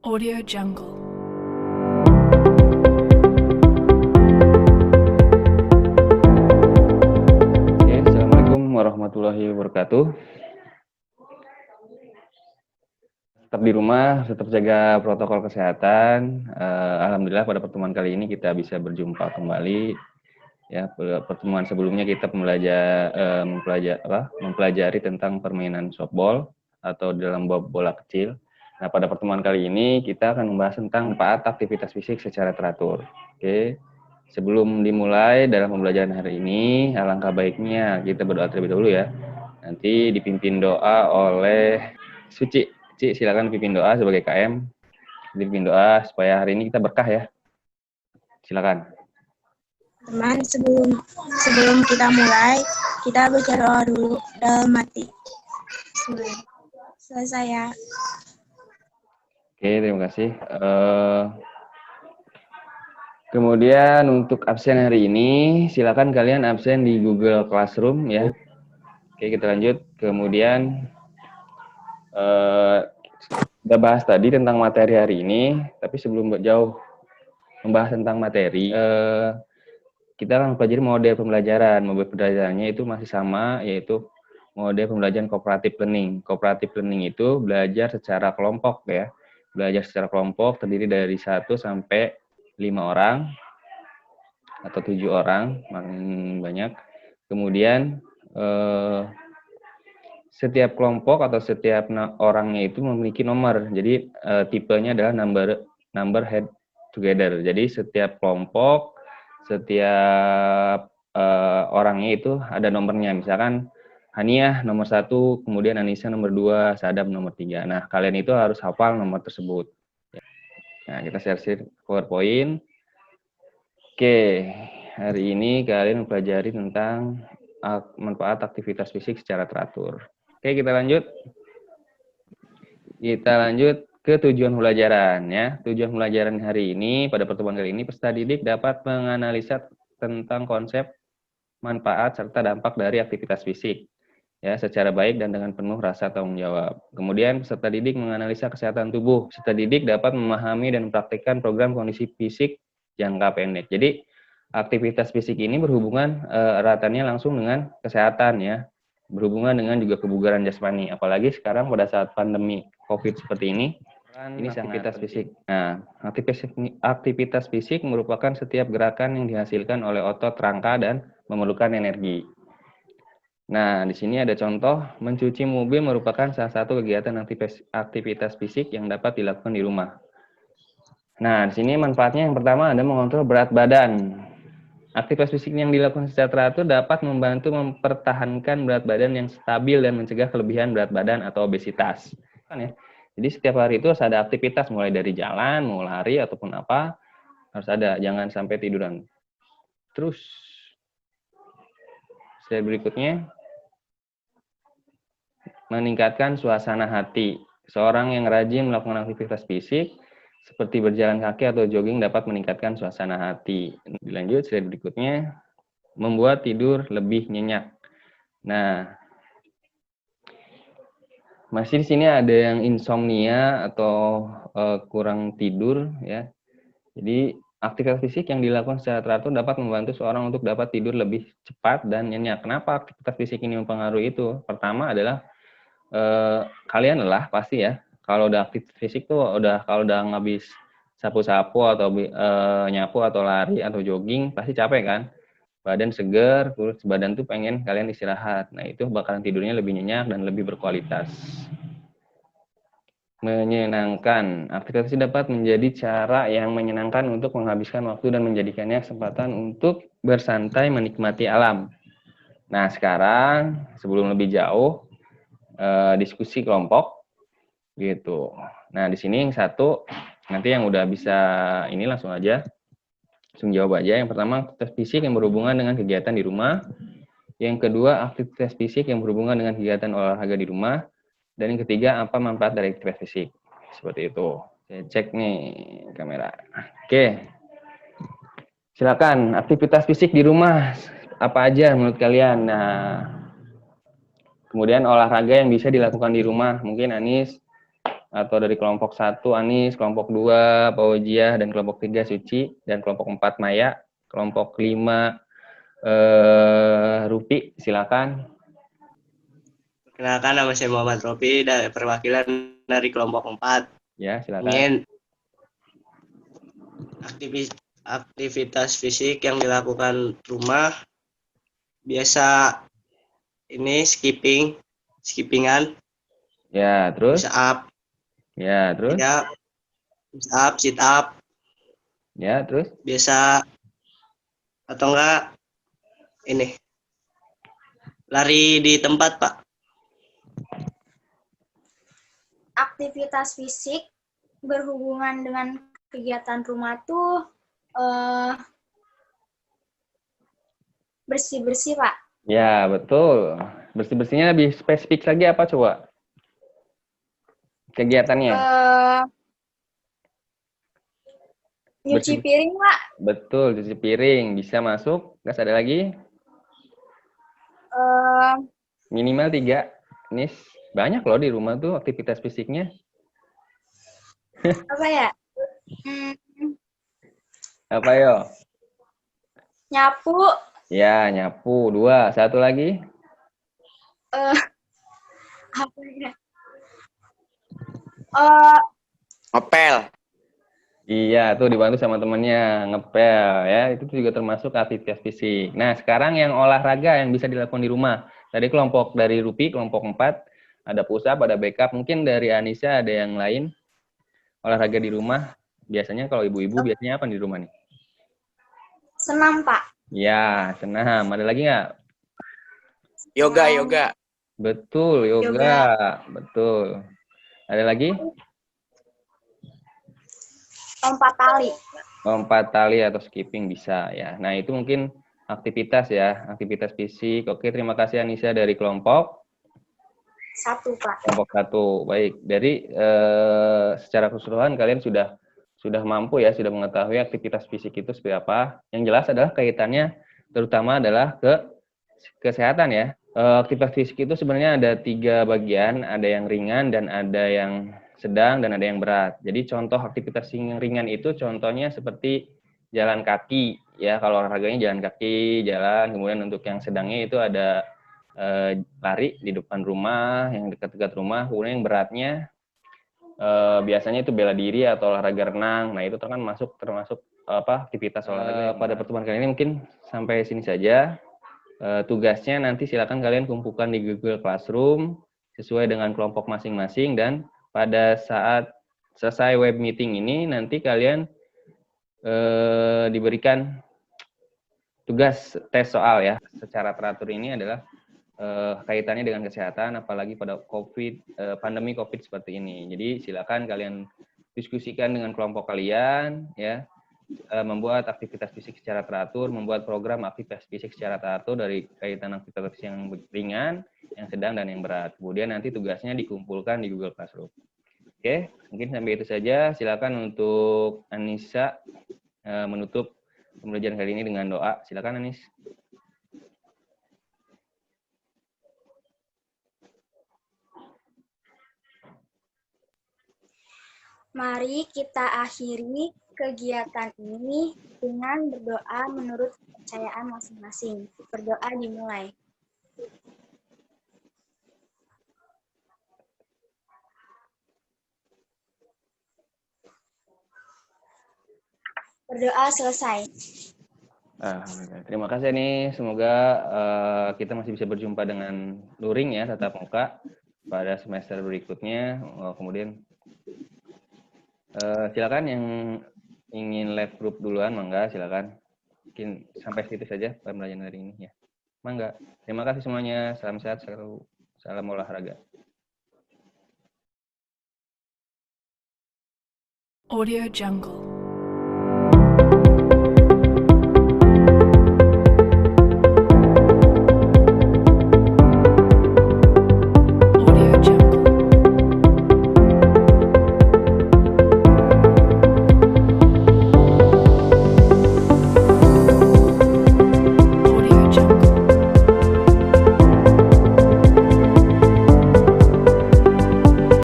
Audio Jungle. Oke, Assalamualaikum warahmatullahi wabarakatuh. Tetap di rumah, tetap jaga protokol kesehatan. Alhamdulillah pada pertemuan kali ini kita bisa berjumpa kembali. Ya, pertemuan sebelumnya kita mempelajari tentang permainan softball atau dalam bola kecil. Nah, pada pertemuan kali ini kita akan membahas tentang manfaat aktivitas fisik secara teratur. Oke. Sebelum dimulai dalam pembelajaran hari ini, alangkah baiknya kita berdoa terlebih dahulu ya. Nanti dipimpin doa oleh Suci. Ci, silakan pimpin doa sebagai KM. Dipimpin doa supaya hari ini kita berkah ya. Silakan. Teman, sebelum kita mulai, kita berdoa dulu dalam hati. Selesai ya. Oke, terima kasih. Kemudian untuk absen hari ini, silakan kalian absen di Google Classroom ya. Oke, kita lanjut. Kemudian kita bahas tadi tentang materi hari ini, tapi sebelum jauh membahas tentang materi, kita akan mempelajari model pembelajaran. Model pembelajarannya itu masih sama, yaitu model pembelajaran cooperative learning. Cooperative learning itu belajar secara kelompok ya. Belajar secara kelompok terdiri dari 1 sampai 5 orang atau 7 orang, makin banyak. Kemudian setiap kelompok atau setiap orangnya itu memiliki nomor. Jadi tipenya adalah number head together. Jadi setiap kelompok, setiap orangnya itu ada nomornya. Misalkan Haniah nomor 1, kemudian Anissa nomor 2, Sadam nomor 3. Nah, kalian itu harus hafal nomor tersebut. Nah, kita share PowerPoint. Oke, hari ini kalian mempelajari tentang manfaat aktivitas fisik secara teratur. Oke, kita lanjut. Kita lanjut ke tujuan pembelajaran ya. Tujuan pembelajaran hari ini pada pertemuan kali ini peserta didik dapat menganalisa tentang konsep, manfaat serta dampak dari aktivitas fisik ya secara baik dan dengan penuh rasa tanggung jawab. Kemudian peserta didik menganalisa kesehatan tubuh. Peserta didik dapat memahami dan mempraktikkan program kondisi fisik jangka pendek. Jadi aktivitas fisik ini berhubungan eratannya langsung dengan kesehatan ya. Berhubungan dengan juga kebugaran jasmani. Apalagi sekarang pada saat pandemi COVID seperti ini aktivitas fisik. Nah, aktivitas fisik merupakan setiap gerakan yang dihasilkan oleh otot, rangka, dan memerlukan energi. Nah, di sini ada contoh, mencuci mobil merupakan salah satu kegiatan aktivitas fisik yang dapat dilakukan di rumah. Nah, di sini manfaatnya yang pertama ada mengontrol berat badan. Aktivitas fisik yang dilakukan secara teratur dapat membantu mempertahankan berat badan yang stabil dan mencegah kelebihan berat badan atau obesitas. Kan ya? Jadi setiap hari itu harus ada aktivitas, mulai dari jalan, mau lari, ataupun apa, harus ada, jangan sampai tiduran. Terus, slide berikutnya. Meningkatkan suasana hati. Seorang yang rajin melakukan aktivitas fisik seperti berjalan kaki atau jogging dapat meningkatkan suasana hati. Dilanjut slide berikutnya, membuat tidur lebih nyenyak. Nah, masih di sini ada yang insomnia atau kurang tidur ya. Jadi aktivitas fisik yang dilakukan secara teratur dapat membantu seorang untuk dapat tidur lebih cepat dan nyenyak. Kenapa aktivitas fisik ini mempengaruhi itu? Pertama adalah kalian lelah pasti ya. Kalau udah aktif fisik tuh kalau udah ngabis sapu-sapu atau nyapu atau lari atau jogging pasti capek kan. Badan seger, terus badan tuh pengen kalian istirahat. Nah, itu bakalan tidurnya lebih nyenyak dan lebih berkualitas. Menyenangkan. Aktivitas ini dapat menjadi cara yang menyenangkan untuk menghabiskan waktu dan menjadikannya kesempatan untuk bersantai menikmati alam. Nah, sekarang sebelum lebih jauh diskusi kelompok gitu. Nah, di sini yang satu nanti yang udah bisa ini langsung jawab aja. Yang pertama aktivitas fisik yang berhubungan dengan kegiatan di rumah. Yang kedua aktivitas fisik yang berhubungan dengan kegiatan olahraga di rumah. Dan yang ketiga apa manfaat dari aktivitas fisik. Seperti itu. Saya cek nih kamera. Oke. Silakan aktivitas fisik di rumah apa aja menurut kalian? Nah, kemudian olahraga yang bisa dilakukan di rumah, mungkin Anis atau dari kelompok 1 Anis, kelompok 2 Paujiah, dan kelompok 3 Suci, dan kelompok 4 Maya, kelompok 5 Rupi, silakan. Perkenalkan, nama saya Muhammad Rofi dari perwakilan dari kelompok 4. Ya, silakan. Ingin aktivitas fisik yang dilakukan rumah biasa ini skippingan, Ya, terus? push up, Ya, terus? ya, push up, sit up, Ya, terus? biasa atau enggak ini lari di tempat, Pak. Aktivitas fisik berhubungan dengan kegiatan rumah tuh bersih-bersih, Pak. Ya, betul. Bersih-bersihnya lebih spesifik lagi apa coba? Kegiatannya? Nyuci piring, Pak. Betul, cuci piring. Bisa masuk. Nggak ada lagi? Minimal 3. Nis, banyak loh di rumah tuh aktivitas fisiknya. Apa ya? Apa yo? Nyapu. Ya, nyapu. 2. 1 lagi? Apa ya? Ngepel. Iya, tuh dibantu sama temennya, ngepel ya. Itu juga termasuk aktivitas fisik. Nah, sekarang yang olahraga yang bisa dilakukan di rumah. Tadi kelompok dari Rupi, kelompok 4, ada push up, ada backup. Mungkin dari Anissa ada yang lain. Olahraga di rumah, biasanya kalau ibu-ibu biasanya apa di rumah nih? Senam, Pak. Ya, senam. Ada lagi nggak? Yoga. Betul, yoga. Betul. Ada lagi? Lompat tali. Lompat tali atau skipping bisa ya. Nah, itu mungkin aktivitas ya, aktivitas fisik. Oke, terima kasih Anissa dari kelompok 1, Pak. kelompok 1. Baik, dari secara keseluruhan kalian sudah mampu ya, sudah mengetahui aktivitas fisik itu seperti apa. Yang jelas adalah kaitannya terutama adalah ke kesehatan ya. Aktivitas fisik itu sebenarnya ada 3 bagian, ada yang ringan dan ada yang sedang dan ada yang berat. Jadi contoh aktivitas yang ringan itu contohnya seperti jalan kaki ya, kalau olahraganya jalan kaki, jalan. Kemudian untuk yang sedangnya itu ada lari di depan rumah, yang dekat-dekat rumah. Kemudian yang beratnya biasanya itu bela diri atau olahraga renang. Nah, itu kan termasuk aktivitas olahraga. Pada pertemuan kali ini mungkin sampai sini saja. Tugasnya nanti silakan kalian kumpulkan di Google Classroom sesuai dengan kelompok masing-masing, dan pada saat selesai web meeting ini nanti kalian diberikan tugas tes soal ya. Secara teratur ini adalah kaitannya dengan kesehatan, apalagi pada pandemi COVID seperti ini. Jadi silakan kalian diskusikan dengan kelompok kalian ya. Membuat aktivitas fisik secara teratur, membuat program aktivitas fisik secara teratur dari kaitan aktivitas yang ringan, yang sedang, dan yang berat. Kemudian nanti tugasnya dikumpulkan di Google Classroom. Oke, mungkin sampai itu saja. Silakan untuk Anissa menutup pembelajaran kali ini dengan doa. Silakan Anis. Mari kita akhiri kegiatan ini dengan berdoa menurut kepercayaan masing-masing. Berdoa dimulai. Berdoa selesai. Terima kasih nih. Semoga kita masih bisa berjumpa dengan luring ya, tatap muka pada semester berikutnya. Kemudian silakan yang ingin live group duluan, mangga silakan. Mungkin sampai situ saja pembelajaran hari ini ya. Mangga. Terima kasih semuanya. Salam sehat selalu. Salam olahraga. Audio Jungle.